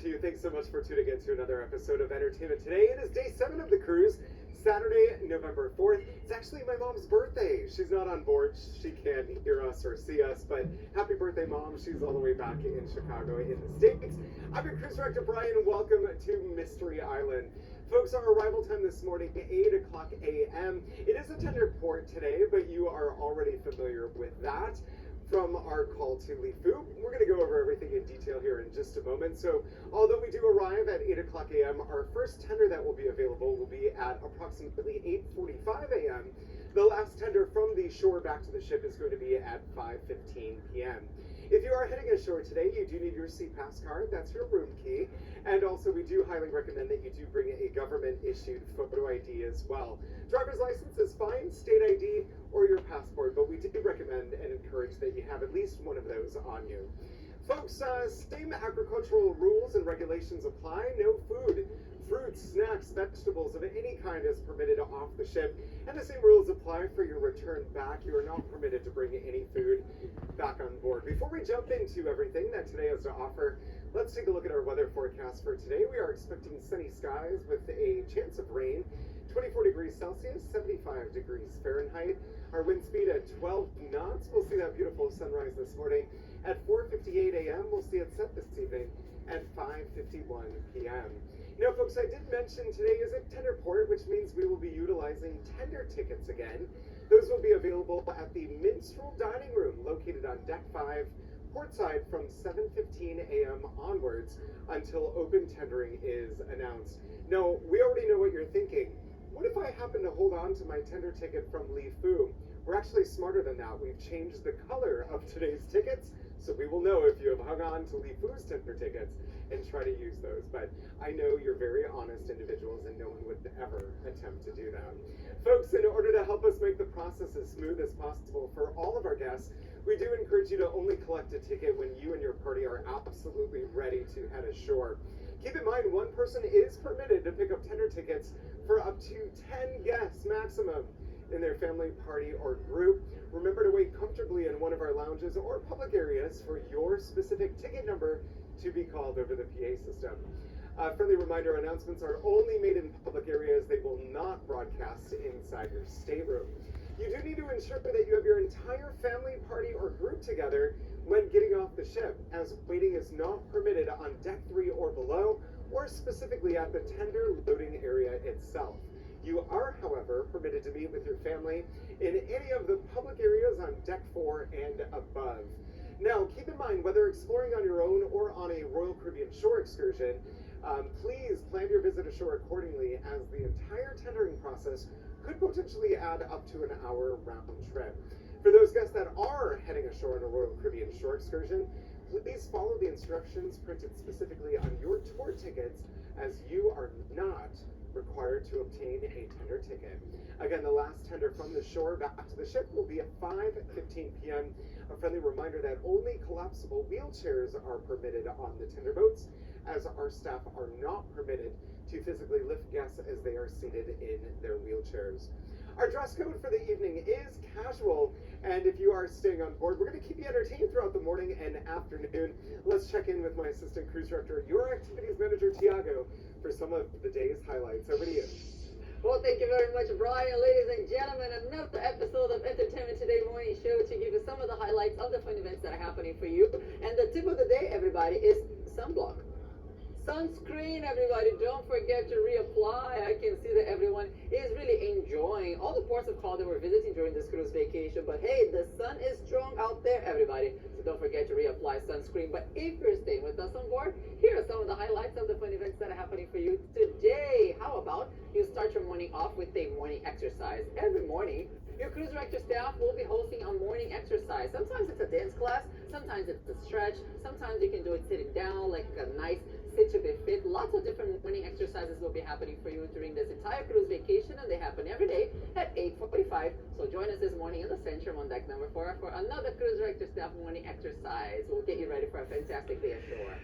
to you. Thanks so much for tuning in to another episode of Entertainment Today. It is day 7 of the cruise, Saturday, November 4th. It's actually my mom's birthday. She's not on board. She can't hear us or see us, but happy birthday, Mom. She's all the way back in Chicago in the States. I'm your cruise director, Brian. Welcome to Mystery Island. Folks, our arrival time this morning, 8 o'clock a.m. It is a tender port today, but you are already familiar with that from our call to Lifu. We're going to go over everything in detail here in just a moment. So although we do arrive at 8 o'clock a.m., our first tender that will be available will be at approximately 8:45 a.m. The last tender from the shore back to the ship is going to be at 5:15 p.m. If you are heading ashore today, you do need your SeaPass card. That's your room key. And also, we do highly recommend that you do bring a government-issued photo ID as well. Driver's license is fine, state ID, or your passport, but we do recommend and encourage that you have at least one of those on you. Folks, same agricultural rules and regulations apply. No food, fruits, snacks, vegetables of any kind is permitted off the ship, and the same rules apply for your return back. You are not permitted to bring any food back on board. Before we jump into everything that today has to offer, let's take a look at our weather forecast for today. We are expecting sunny skies with a chance of rain, 24 degrees Celsius, 75 degrees Fahrenheit. Our wind speed at 12 knots. We'll see that beautiful sunrise this morning at 4:58 a.m. We'll see it set this evening at 5:51 p.m. You know, folks, I did mention today is a tender port, which means we will be utilizing tender tickets again. Those will be available at the Minstrel Dining Room located on Deck 5, portside from 7:15 a.m. onwards until open tendering is announced. Now, we already know what you're thinking. What if I happen to hold on to my tender ticket from Lifu? We're actually smarter than that. We've changed the color of today's tickets, so we will know if you have hung on to Lifu's tender tickets and try to use those. But I know you're very honest individuals, and no one would ever attempt to do that. Folks, in order to help us make the process as smooth as possible for all of our guests, we do encourage you to only collect a ticket when you and your party are absolutely ready to head ashore. Keep in mind, one person is permitted to pick up tender tickets for up to 10 guests maximum in their family, party, or group. Remember to wait comfortably in one of our lounges or public areas for your specific ticket number to be called over the PA system. Friendly reminder, announcements are only made in public areas. They will not broadcast inside your stateroom. You do need to ensure that you have your entire family, party, or group together when getting off the ship, as waiting is not permitted on Deck 3 or below, or specifically at the tender loading area itself. You are, however, permitted to meet with your family in any of the public areas on Deck 4 and above. Now, keep in mind, whether exploring on your own or on a Royal Caribbean shore excursion, please plan your visit ashore accordingly, as the entire tendering process could potentially add up to an hour round trip. For those guests that are heading ashore on a Royal Caribbean shore excursion, please follow the instructions printed specifically on your tour tickets, as you are not required to obtain a tender ticket. Again, the last tender from the shore back to the ship will be at 5:15 p.m. A friendly reminder that only collapsible wheelchairs are permitted on the tender boats, as our staff are not permitted to physically lift guests as they are seated in their wheelchairs. Our dress code for the evening is casual, and if you are staying on board, we're going to keep you entertained throughout the morning and afternoon. Let's check in with my assistant cruise director, your activities manager, Tiago, for some of the day's highlights. Over to you. Well, thank you very much, Brian. Ladies and gentlemen, another episode of Entertainment Today Morning Show to give you some of the highlights of the fun events that are happening for you. And the tip of the day, everybody, is sunblock. Sunscreen, everybody, don't forget to reapply. I can see that everyone is really enjoying all the ports of call that we're visiting during this cruise vacation. But hey, the sun is strong out there, everybody. So don't forget to reapply sunscreen. But if you're staying with us on board, here are some of the highlights of the fun events that are happening for you today. How about you start your morning off with a morning exercise? Every morning, your cruise director staff will be hosting a morning exercise. Sometimes it's a dance class, sometimes it's a stretch, sometimes you can do it sitting down, like a nice sit to be fit. Lots of different morning exercises will be happening for you during this entire cruise vacation, and they happen every day at 8:45. So join us this morning in the Centrum on deck number 4 for another cruise director staff morning exercise. We'll get you ready for a fantastic day ashore.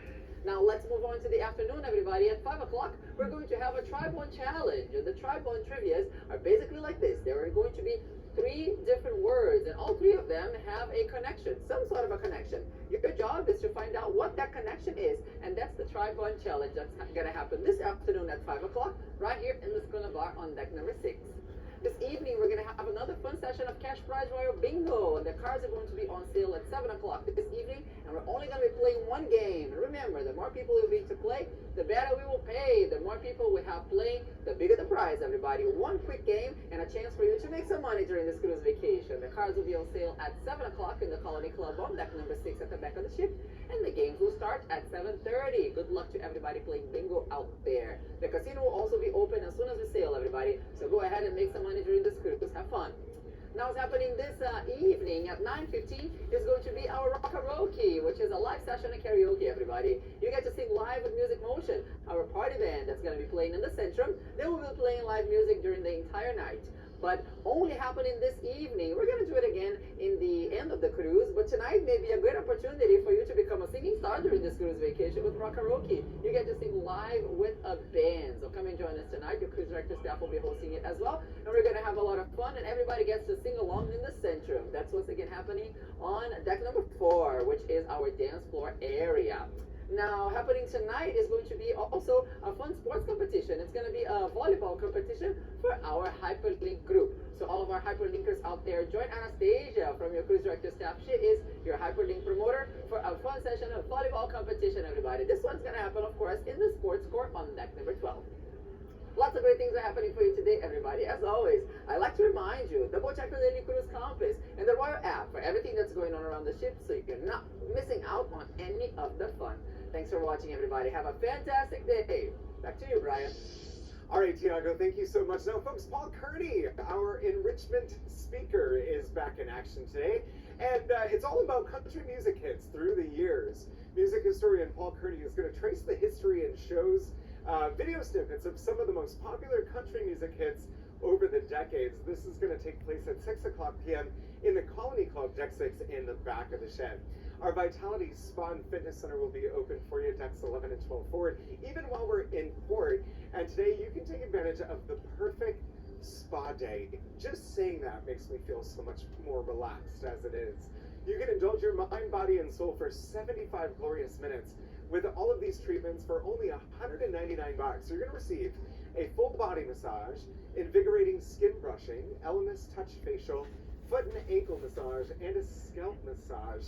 Now let's move on to the afternoon, everybody. At 5 o'clock, we're going to have a Tri-Bone challenge. The Tri-Bone trivias are basically like this. There are going to be three different words, and all three of them have a connection, some sort of a connection. Your job is to find out what that connection is, and that's the tripod challenge that's going to happen this afternoon at 5 o'clock, right here in the Schooner Bar on deck number 6. This evening, we're going to have another fun session of Cash Prize Royal Bingo, and the cards are going to be on sale at 7 o'clock this evening, and we're only going to be playing one game. And remember, the more people will be to play, the better we will pay. The more people we have playing, the bigger the prize, everybody. One quick game and a chance for you to make some money during this cruise vacation. The cards will be on sale at 7 o'clock in the Colony Club on deck number 6 at the back of the ship, and the games will start at 7:30. Good luck to everybody playing bingo out there. The casino will also be open as soon as we sail, everybody. So go ahead and make some money during this cruise. Have fun. Now, what's happening this evening at 9:15 is going to be our rock karaoke, which is a live session of karaoke, everybody. You get to sing live with Music Motion, our party band that's going to be playing in the Centrum. They will be playing live music during the entire night, but only happening this evening. We're going to do it again in the end of the cruise, but tonight may be a great opportunity for you to become a singing star during this cruise vacation with rock karaoke. You get to sing live with a band, so come and join us tonight. Your cruise director staff will be hosting it as well, and we're going to have a lot of fun, and everybody gets to sing along in the Centrum. That's what's again happening on deck number 4, which is our dance floor area. Now, happening tonight is going to be also a fun sports competition. It's going to be a volleyball competition for our Hyperlink group. So all of our Hyperlinkers out there, join Anastasia from your cruise director staff. She is your Hyperlink promoter for a fun session of volleyball competition, everybody. This one's going to happen, of course, in the sports court on deck number 12. Lots of great things are happening for you today, everybody. As always, I'd like to remind you, double check the Daily Cruise Compass and the Royal app for everything that's going on around the ship so you're not missing out on any of the fun. Thanks for watching, everybody. Have a fantastic day. Back to you, Brian. All right, Tiago, thank you so much. Now, folks, Paul Kearney, our enrichment speaker, is back in action today. And it's all about country music hits through the years. Music historian Paul Kearney is going to trace the history and shows video snippets of some of the most popular country music hits over the decades. This is going to take place at 6 o'clock p.m. in the Colony Club, Deck 6, in the back of the shed. Our Vitality Spa and Fitness Center will be open for you, decks 11 and 12 forward, even while we're in port. And today you can take advantage of the perfect spa day. Just saying that makes me feel so much more relaxed as it is. You can indulge your mind, body, and soul for 75 glorious minutes with all of these treatments for only $199. So you're going to receive a full body massage, invigorating skin brushing, Elemis touch facial, foot and ankle massage, and a scalp massage.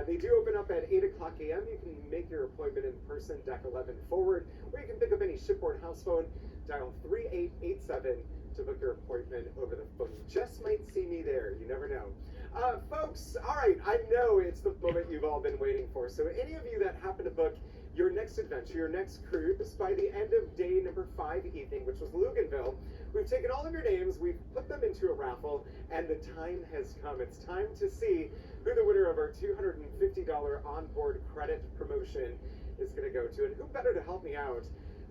They do open up at 8 o'clock a.m. You can make your appointment in person, deck 11 forward, or you can pick up any shipboard house phone, dial 3887 to book your appointment over the phone. You just might see me there. You never know. Folks, all right, I know it's the moment you've all been waiting for. So any of you that happen to book your next adventure, your next cruise, by the end of day number 5 evening, which was Luganville, we've taken all of your names, we've put them into a raffle, and the time has come. It's time to see who the winner of our $250 onboard credit promotion is going to go to. And who better to help me out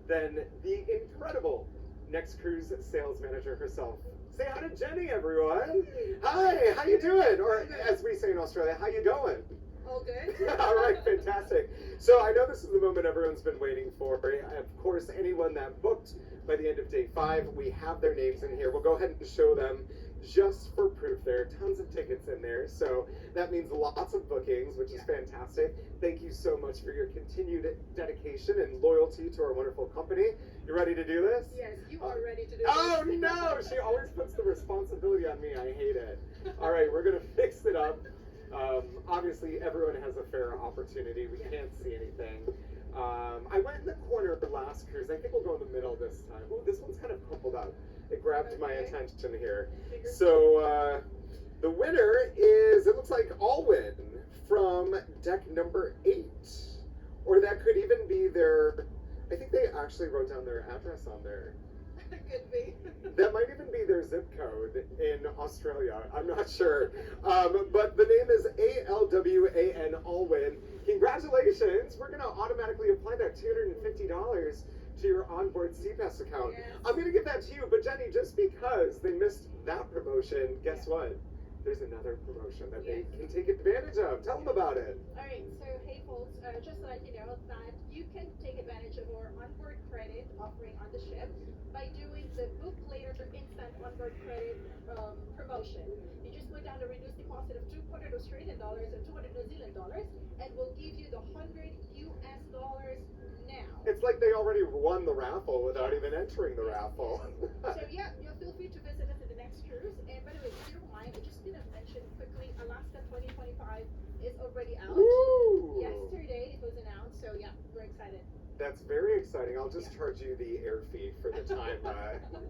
than the incredible Next Cruise sales manager herself. Say hi to Jenny, everyone. Hi, how you doing? Or as we say in Australia, how you going? All good. All right, fantastic. So I know this is the moment everyone's been waiting for. Of course, anyone that booked by the end of day 5, we have their names in here. We'll go ahead and show them just for proof. There are tons of tickets in there, so that means lots of bookings, which is fantastic. Thank you so much for your continued dedication and loyalty to our wonderful company. You ready to do this? Yes, you are ready to do Oh this. no, she always puts the responsibility on me. I hate it. All right, we're gonna fix it up. Obviously, everyone has a fair opportunity. We can't see anything. I went in the corner last cruise. I think we'll go in the middle this time. Ooh, this one's kind of crumpled up. It grabbed my attention here. So the winner is, it looks like Alwyn from deck number 8. Or that could even be their, I think they actually wrote down their address on there. Could be. That might even be their zip code in Australia. I'm not sure. But the name is ALWAN Alwyn. Congratulations. We're going to automatically apply that $250 to your onboard CPAS account. Yes. I'm going to give that to you. But Jenny, just because they missed that promotion, guess what? there's another promotion that Yes. they can take advantage of. Tell them about it. Alright, so hey folks, just to let you know that you can take advantage of our onboard credit offering on the ship by doing the book later instant onboard credit promotion. You just put down a reduced deposit of 200 Australian dollars and 200 New Zealand dollars, and we'll give you the 100 US dollars now. It's like they already won the raffle without even entering the raffle. So yeah, you'll feel free to visit us in the next cruise. And by the way, if you don't mind, I'm just gonna mention quickly, Alaska 2025 is already out. Woo! Yesterday it was announced, so yeah, we're excited. That's very exciting. I'll just charge you the air fee for the time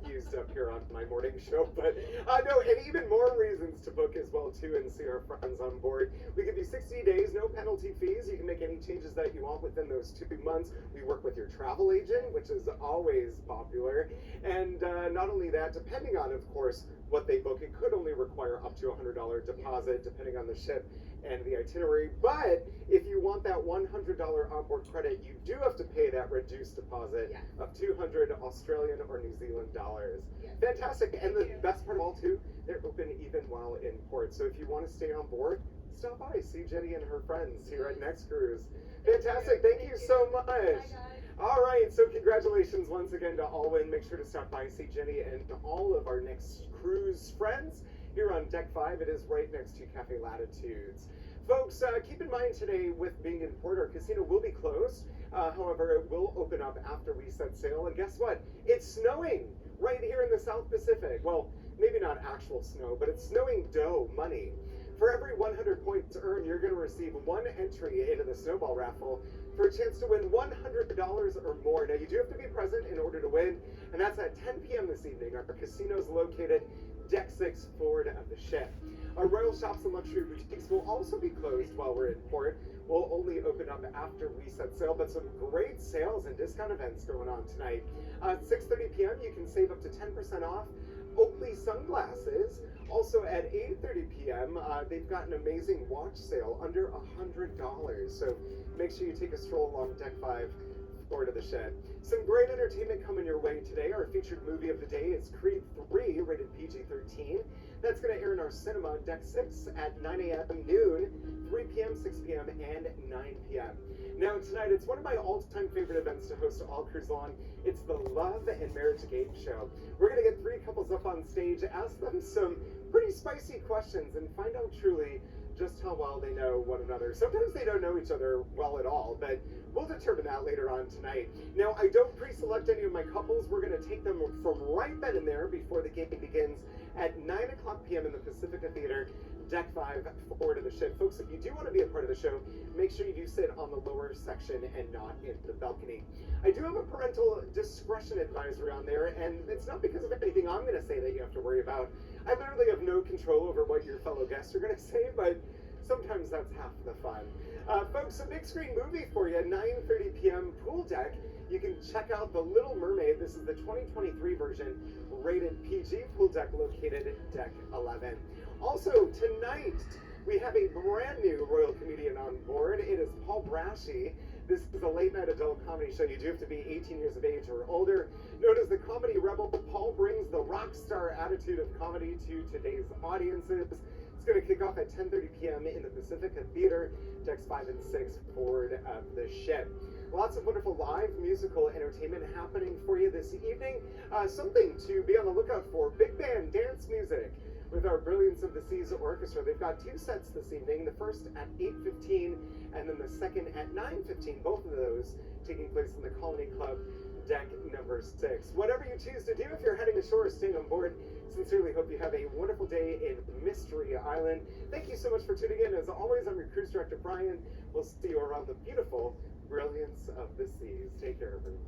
used up here on my morning show. But no, and even more reasons to book as well too and see our friends on board. We give you 60 days, no penalty fees. You can make any changes that you want within those 2 months. We work with your travel agent, which is always popular. And not only that, depending on, of course, what they book, it could only require up to a $100 deposit depending on the ship and the itinerary. But if you want that $100 onboard credit, you do have to pay that reduced deposit of 200 Australian or New Zealand dollars. Yes. Fantastic. And the Thank you. best part of all too, they're open even while in port. So if you want to stay on board, stop by, see Jenny and her friends here at Next Cruise. Fantastic. Thank you so much. Bye, guys. All right, so congratulations once again to Alwyn. Make sure to stop by, see Jenny, and all of our Next Cruise friends here on Deck 5. It is right next to Cafe Latitudes. Folks, keep in mind today with being in port, our casino will be closed. However, it will open up after we set sail. And guess what? It's snowing right here in the South Pacific. Well, maybe not actual snow, but it's snowing dough money. For every 100 points earned, you're going to receive one entry into the snowball raffle for a chance to win $100 or more. Now, you do have to be present in order to win, and that's at 10 p.m. this evening. Our casino is located Deck 6 forward of the ship. Our Royal Shops and Luxury Boutiques will also be closed while we're in port. We'll only open up after we set sail, but some great sales and discount events going on tonight. At 6:30 p.m., you can save up to 10% off Oakley sunglasses. Also at 8:30 p.m., they've got an amazing watch sale under $100. So make sure you take a stroll along Deck 5 forward of the shed. Some great entertainment coming your way today. Our featured movie of the day is Creed 3, rated PG-13. That's going to air in our cinema, Deck 6, at 9 a.m., noon, 3 p.m., 6 p.m., and 9 p.m. Now, tonight, it's one of my all-time favorite events to host all cruise on. It's the Love and Marriage Game Show. We're going to get 3 couples up on stage, ask them some pretty spicy questions, and find out truly just how well they know one another. Sometimes they don't know each other well at all, but we'll determine that later on tonight. Now, I don't pre-select any of my couples. We're going to take them from right then and there before the game begins at 9 o'clock p.m. in the Pacifica Theater, Deck 5, forward of the ship. Folks, if you do want to be a part of the show, make sure you do sit on the lower section and not in the balcony. I do have a parental discretion advisory on there, and it's not because of anything I'm going to say that you have to worry about. I literally have no control over what your fellow guests are going to say, but sometimes that's half the fun. Folks, a big screen movie for you, 9:30 p.m. pool deck. You can check out The Little Mermaid. This is the 2023 version, rated PG, pool deck located at Deck 11. Also, tonight, we have a brand new royal comedian on board. It is Paul Brashy. This is a late-night adult comedy show. You do have to be 18 years of age or older. Known as the comedy rebel, Paul brings the rock star attitude of comedy to today's audiences. It's going to kick off at 10:30 p.m. in the Pacifica Theater, Decks 5 and 6, forward of the ship. Lots of wonderful live musical entertainment happening for you this evening. Something to be on the lookout for, big band dance music with our Brilliance of the Seas Orchestra. They've got 2 sets this evening, the first at 8:15 and then the second at 9:15, both of those taking place in the Colony Club, Deck number 6. Whatever you choose to do, if you're heading ashore or staying on board, sincerely hope you have a wonderful day in Mystery Island. Thank you so much for tuning in. As always, I'm your cruise director, Brian. We'll see you around the beautiful Brilliance of the Seas. Take care, everyone.